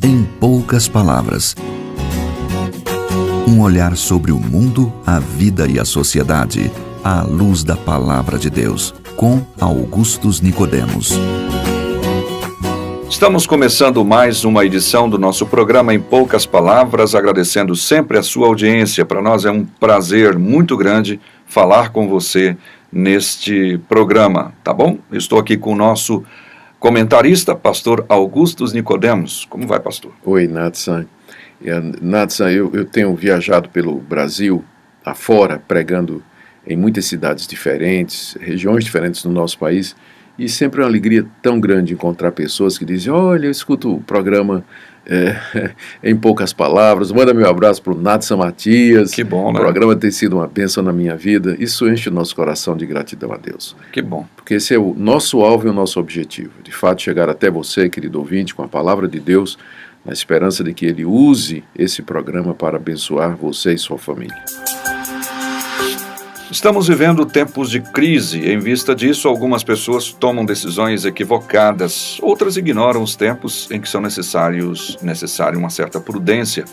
Em poucas palavras. Um olhar sobre o mundo, a vida e a sociedade, à luz da Palavra de Deus, com Augustus Nicodemos. Estamos começando mais uma edição do nosso programa Em Poucas Palavras, agradecendo sempre a sua audiência. Para nós é um prazer muito grande falar com você neste programa, tá bom? Estou aqui com o nosso comentarista, pastor Augustus Nicodemos. Como vai, pastor? Oi, Natsan. Natsan, eu tenho viajado pelo Brasil afora, pregando em muitas cidades diferentes, regiões diferentes do nosso país, e sempre é uma alegria tão grande encontrar pessoas que dizem: olha, eu escuto o programa em poucas palavras, manda meu abraço para o Natsan Matias. Que bom, né? O programa tem sido uma bênção na minha vida. Isso enche o nosso coração de gratidão a Deus. Que bom. Porque esse é o nosso alvo e o nosso objetivo. De fato, chegar até você, querido ouvinte, com a palavra de Deus, na esperança de que Ele use esse programa para abençoar você e sua família. Estamos vivendo tempos de crise. Em vista disso, algumas pessoas tomam decisões equivocadas, outras ignoram os tempos em que são necessária uma certa prudência.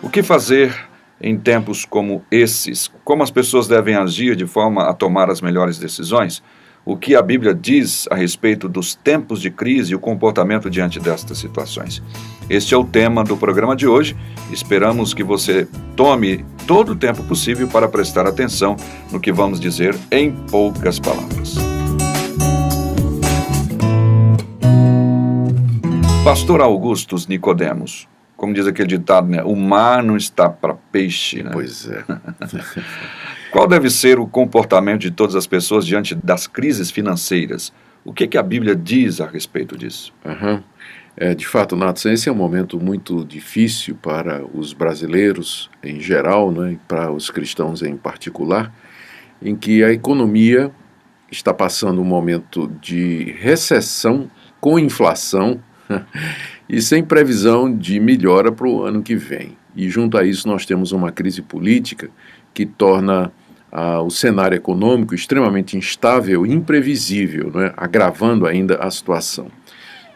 O que fazer em tempos como esses? Como as pessoas devem agir de forma a tomar as melhores decisões? O que a Bíblia diz a respeito dos tempos de crise e o comportamento diante destas situações? Este é o tema do programa de hoje. Esperamos que você tome todo o tempo possível para prestar atenção no que vamos dizer em poucas palavras. Pastor Augustus Nicodemos, como diz aquele ditado, né? O mar não está para peixe, né? Pois é. Qual deve ser o comportamento de todas as pessoas diante das crises financeiras? O que a Bíblia diz a respeito disso? De fato, Nathan, esse é um momento muito difícil para os brasileiros em geral, né, e para os cristãos em particular, em que a economia está passando um momento de recessão com inflação e sem previsão de melhora para o ano que vem. E junto a isso nós temos uma crise política que torna o cenário econômico extremamente instável e imprevisível, né, agravando ainda a situação.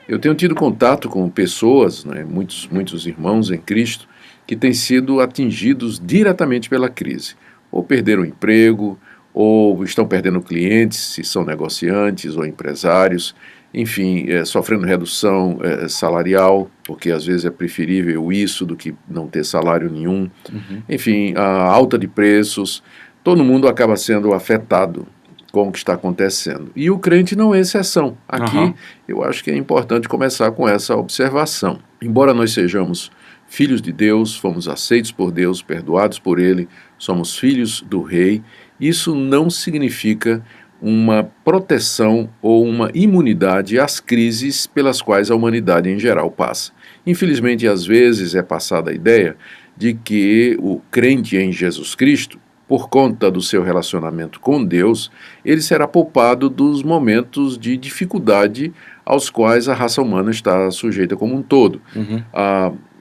Eu tenho tido contato com pessoas, né, muitos irmãos em Cristo, que têm sido atingidos diretamente pela crise. Ou perderam o emprego, ou estão perdendo clientes, se são negociantes ou empresários, enfim, sofrendo redução salarial, porque às vezes é preferível isso do que não ter salário nenhum. Enfim, a alta de preços, todo mundo acaba sendo afetado com o que está acontecendo. E o crente não é exceção. Aqui, eu acho que é importante começar com essa observação. Embora nós sejamos filhos de Deus, fomos aceitos por Deus, perdoados por Ele, somos filhos do Rei, isso não significa uma proteção ou uma imunidade às crises pelas quais a humanidade em geral passa. Infelizmente, às vezes é passada a ideia de que o crente em Jesus Cristo, por conta do seu relacionamento com Deus, ele será poupado dos momentos de dificuldade aos quais a raça humana está sujeita como um todo.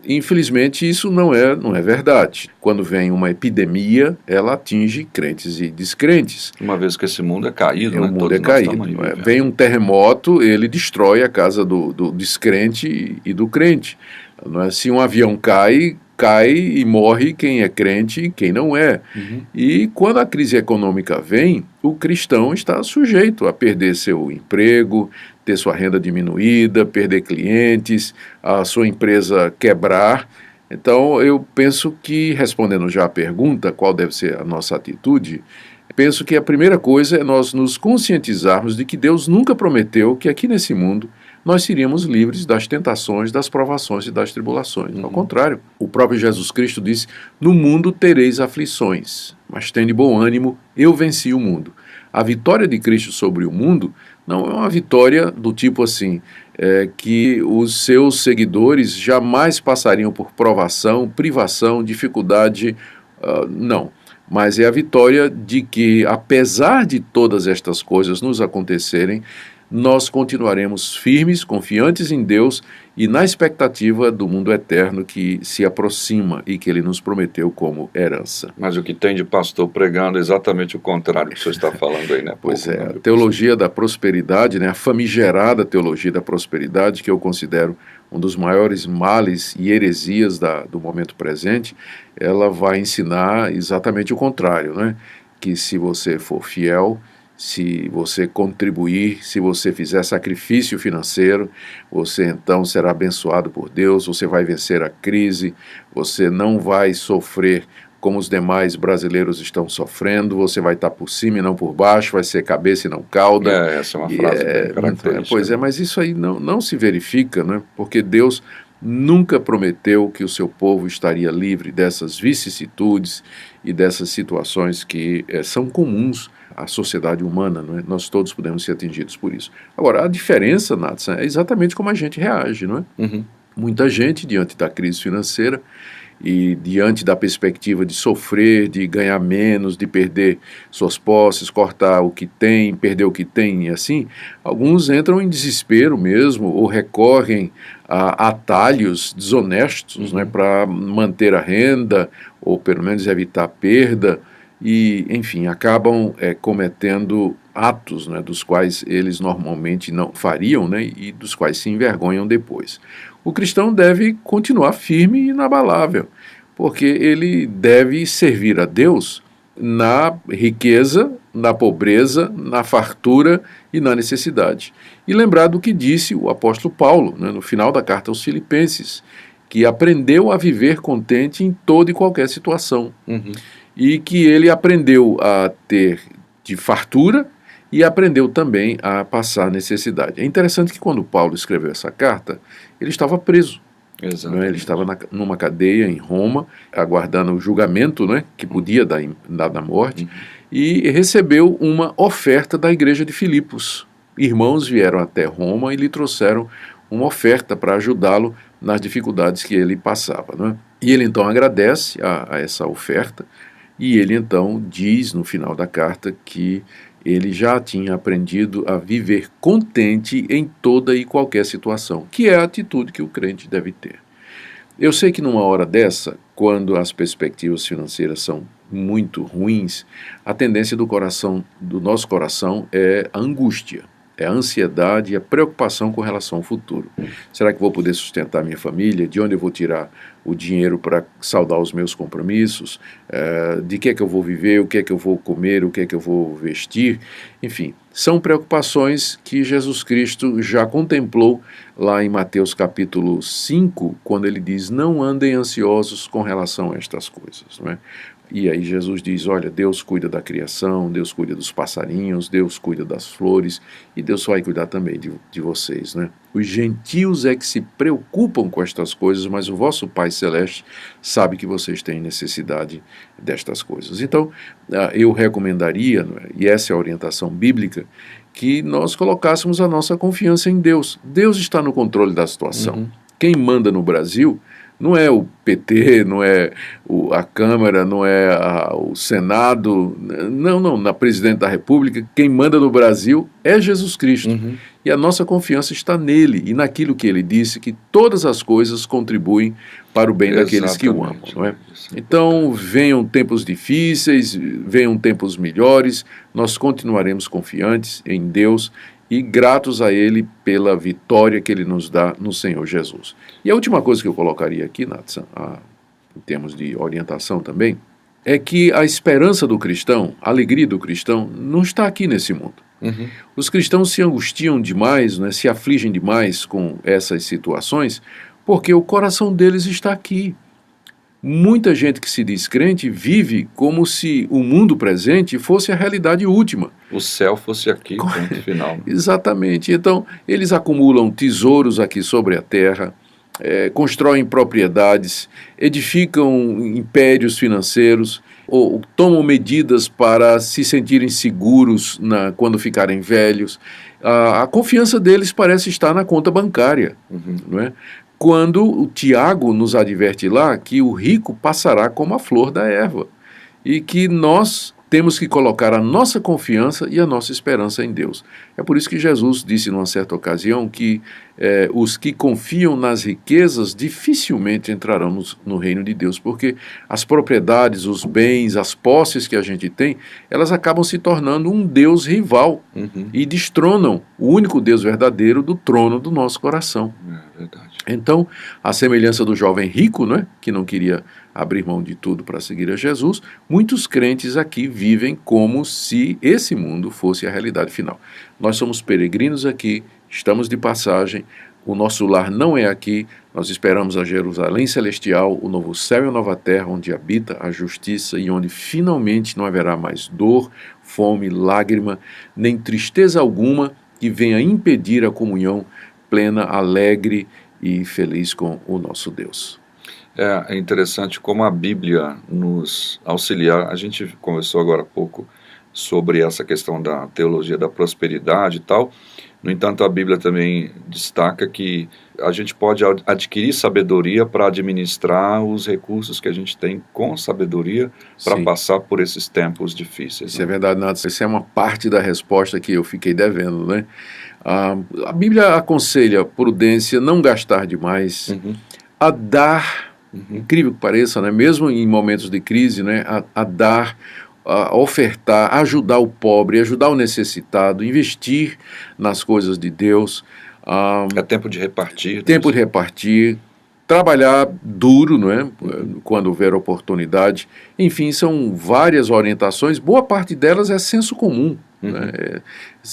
Infelizmente, isso não é verdade. Quando vem uma epidemia, ela atinge crentes e descrentes. Uma vez que esse mundo é caído, né? O mundo é caído. Vem um terremoto, ele destrói a casa do descrente e do crente. Se um avião cai e morre quem é crente e quem não é. E quando a crise econômica vem, o cristão está sujeito a perder seu emprego, ter sua renda diminuída, perder clientes, a sua empresa quebrar. Então, eu penso que, respondendo já a pergunta, qual deve ser a nossa atitude, penso que a primeira coisa é nós nos conscientizarmos de que Deus nunca prometeu que aqui nesse mundo nós seríamos livres das tentações, das provações e das tribulações. Ao contrário, o próprio Jesus Cristo disse: no mundo tereis aflições, mas tende bom ânimo, eu venci o mundo. A vitória de Cristo sobre o mundo não é uma vitória do tipo assim, que os seus seguidores jamais passariam por provação, privação, dificuldade, não. Mas é a vitória de que, apesar de todas estas coisas nos acontecerem, nós continuaremos firmes, confiantes em Deus e na expectativa do mundo eterno que se aproxima e que Ele nos prometeu como herança. Mas o que tem de pastor pregando é exatamente o contrário do que o senhor está falando aí, né? Pois é, a teologia da prosperidade, né, a famigerada teologia da prosperidade, que eu considero um dos maiores males e heresias do momento presente, ela vai ensinar exatamente o contrário, né? Que se você for fiel, se você contribuir, se você fizer sacrifício financeiro, você então será abençoado por Deus, você vai vencer a crise, você não vai sofrer como os demais brasileiros estão sofrendo, você vai estar por cima e não por baixo, vai ser cabeça e não cauda. Essa é uma frase bem característica. Pois é, mas isso aí não se verifica, né? Porque Deus nunca prometeu que o seu povo estaria livre dessas vicissitudes e dessas situações que são comuns à sociedade humana, não é? Nós todos podemos ser atingidos por isso. Agora, a diferença, Nathan, é exatamente como a gente reage, não é? Uhum. Muita gente, diante da crise financeira e diante da perspectiva de sofrer, de ganhar menos, de perder suas posses, cortar o que tem, perder o que tem e assim, alguns entram em desespero mesmo ou recorrem a atalhos desonestos, né, para manter a renda ou pelo menos evitar perda e, enfim, acabam cometendo atos, né, dos quais eles normalmente não fariam, né, e dos quais se envergonham depois. O cristão deve continuar firme e inabalável, porque ele deve servir a Deus na riqueza, na pobreza, na fartura e na necessidade. E lembrar do que disse o apóstolo Paulo, né, no final da carta aos Filipenses, que aprendeu a viver contente em toda e qualquer situação. Uhum. E que ele aprendeu a ter de fartura e aprendeu também a passar necessidade. É interessante que quando Paulo escreveu essa carta, ele estava preso. Né? Ele estava numa cadeia em Roma, aguardando o julgamento, né, que podia dar da morte, e recebeu uma oferta da igreja de Filipos. Irmãos vieram até Roma e lhe trouxeram uma oferta para ajudá-lo nas dificuldades que ele passava. Né? E ele então agradece a essa oferta, e ele então diz no final da carta que ele já tinha aprendido a viver contente em toda e qualquer situação, que é a atitude que o crente deve ter. Eu sei que numa hora dessa, quando as perspectivas financeiras são muito ruins, a tendência do nosso coração é a angústia, é a ansiedade e a preocupação com relação ao futuro. Será que vou poder sustentar minha família? De onde eu vou tirar o dinheiro para saldar os meus compromissos? De que é que eu vou viver? O que é que eu vou comer? O que é que eu vou vestir? Enfim, são preocupações que Jesus Cristo já contemplou lá em Mateus capítulo 5, quando ele diz, não andem ansiosos com relação a estas coisas, não é? E aí Jesus diz, olha, Deus cuida da criação, Deus cuida dos passarinhos, Deus cuida das flores, e Deus vai cuidar também de vocês, né? Os gentios é que se preocupam com estas coisas, mas o vosso Pai Celeste sabe que vocês têm necessidade destas coisas. Então, eu recomendaria, e essa é a orientação bíblica, que nós colocássemos a nossa confiança em Deus. Deus está no controle da situação. Quem manda no Brasil não é o PT, não é a Câmara, não é o Senado, não, na Presidente da República, quem manda no Brasil é Jesus Cristo. E a nossa confiança está nele e naquilo que ele disse, que todas as coisas contribuem para o bem daqueles que o amam. Não é? Então, venham tempos difíceis, venham tempos melhores, nós continuaremos confiantes em Deus e gratos a Ele pela vitória que Ele nos dá no Senhor Jesus. E a última coisa que eu colocaria aqui, Nathan, em termos de orientação também, é que a esperança do cristão, a alegria do cristão, não está aqui nesse mundo. Os cristãos se angustiam demais, né, se afligem demais com essas situações, porque o coração deles está aqui. Muita gente que se diz crente vive como se o mundo presente fosse a realidade última. O céu fosse aqui, ponto final. Exatamente. Então, eles acumulam tesouros aqui sobre a terra, constroem propriedades, edificam impérios financeiros, ou tomam medidas para se sentirem seguros quando ficarem velhos. A confiança deles parece estar na conta bancária, não é? Quando o Tiago nos adverte lá que o rico passará como a flor da erva e que nós temos que colocar a nossa confiança e a nossa esperança em Deus. É por isso que Jesus disse numa certa ocasião que os que confiam nas riquezas dificilmente entrarão no reino de Deus, porque as propriedades, os bens, as posses que a gente tem, elas acabam se tornando um Deus rival e destronam o único Deus verdadeiro do trono do nosso coração. É verdade. Então, a semelhança do jovem rico, né, que não queria abrir mão de tudo para seguir a Jesus, muitos crentes aqui vivem como se esse mundo fosse a realidade final. Nós somos peregrinos aqui, estamos de passagem, o nosso lar não é aqui, nós esperamos a Jerusalém celestial, o novo céu e a nova terra, onde habita a justiça e onde finalmente não haverá mais dor, fome, lágrima, nem tristeza alguma que venha impedir a comunhão plena, alegre e feliz com o nosso Deus. É interessante como a Bíblia nos auxilia. A gente conversou agora há pouco sobre essa questão da teologia da prosperidade e tal. No entanto, a Bíblia também destaca que a gente pode adquirir sabedoria para administrar os recursos que a gente tem com sabedoria para passar por esses tempos difíceis. Isso é verdade, Nath. Essa é uma parte da resposta que eu fiquei devendo, né? A Bíblia aconselha prudência, não gastar demais, a dar, incrível que pareça, né? Mesmo em momentos de crise, né? A dar, a ofertar, ajudar o pobre, ajudar o necessitado, investir nas coisas de Deus. É tempo de repartir. Tempo de repartir, trabalhar duro, não é? Quando houver oportunidade. Enfim, são várias orientações, boa parte delas é senso comum. Né?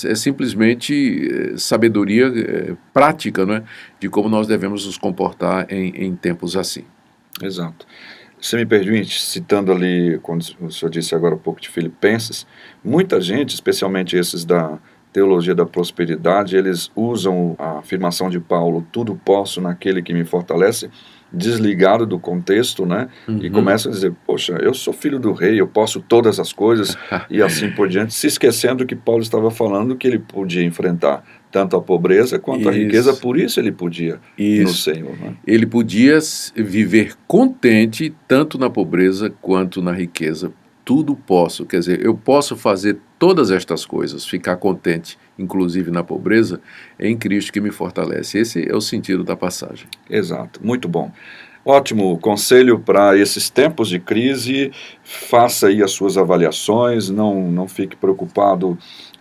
É simplesmente sabedoria prática, né? De como nós devemos nos comportar em tempos assim. Exato. Você me permite, citando ali, quando o senhor disse agora um pouco de Filipenses, muita gente, especialmente esses da teologia da prosperidade, eles usam a afirmação de Paulo, tudo posso naquele que me fortalece, desligado do contexto, né? E começam a dizer, poxa, eu sou filho do rei, eu posso todas as coisas, e assim por diante, se esquecendo que Paulo estava falando que ele podia enfrentar tanto a pobreza quanto a riqueza, por isso ele podia no Senhor. Né? Ele podia viver contente tanto na pobreza quanto na riqueza. Tudo posso, quer dizer, eu posso fazer todas estas coisas, ficar contente, inclusive na pobreza, em Cristo que me fortalece. Esse é o sentido da passagem. Exato, muito bom. Ótimo conselho para esses tempos de crise. Faça aí as suas avaliações, não fique preocupado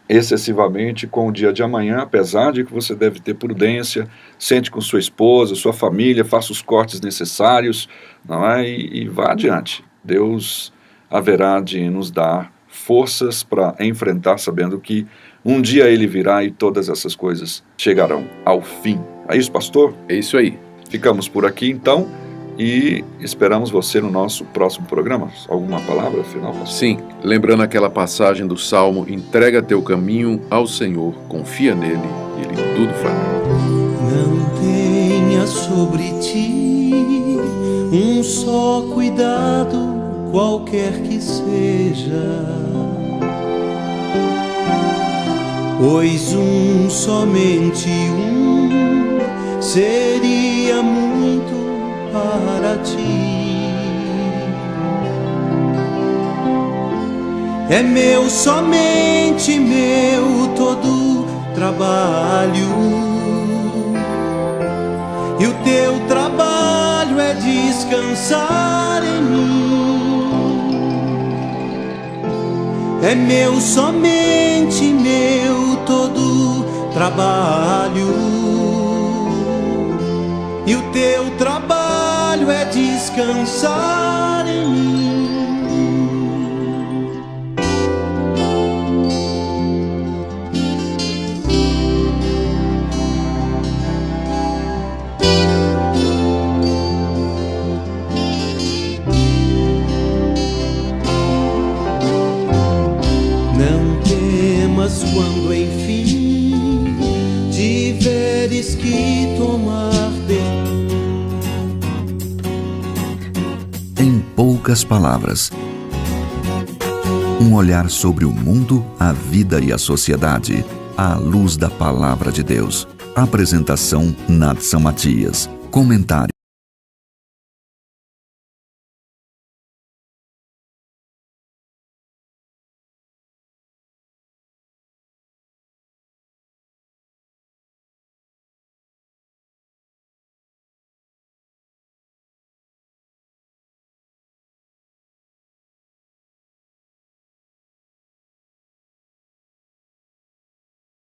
excessivamente com o dia de amanhã, apesar de que você deve ter prudência, sente com sua esposa, sua família, faça os cortes necessários, não é? E vá adiante. Deus haverá de nos dar forças para enfrentar, sabendo que um dia Ele virá e todas essas coisas chegarão ao fim. É isso, pastor? É isso aí. Ficamos por aqui, então, e esperamos você no nosso próximo programa. Alguma palavra final, pastor? Sim, lembrando aquela passagem do Salmo, entrega teu caminho ao Senhor, confia nele, e Ele tudo fará. Não tenha sobre ti um só cuidado, qualquer que seja, pois somente seria muito para ti. É meu, somente meu, todo trabalho, e o teu trabalho é descansar em mim. É meu, somente meu, todo trabalho, e o teu trabalho é descansar em mim. Quando enfim tiveres que tomar Em poucas palavras, um olhar sobre o mundo, a vida e a sociedade, à luz da Palavra de Deus. Apresentação, Nadson Matias. Comentário.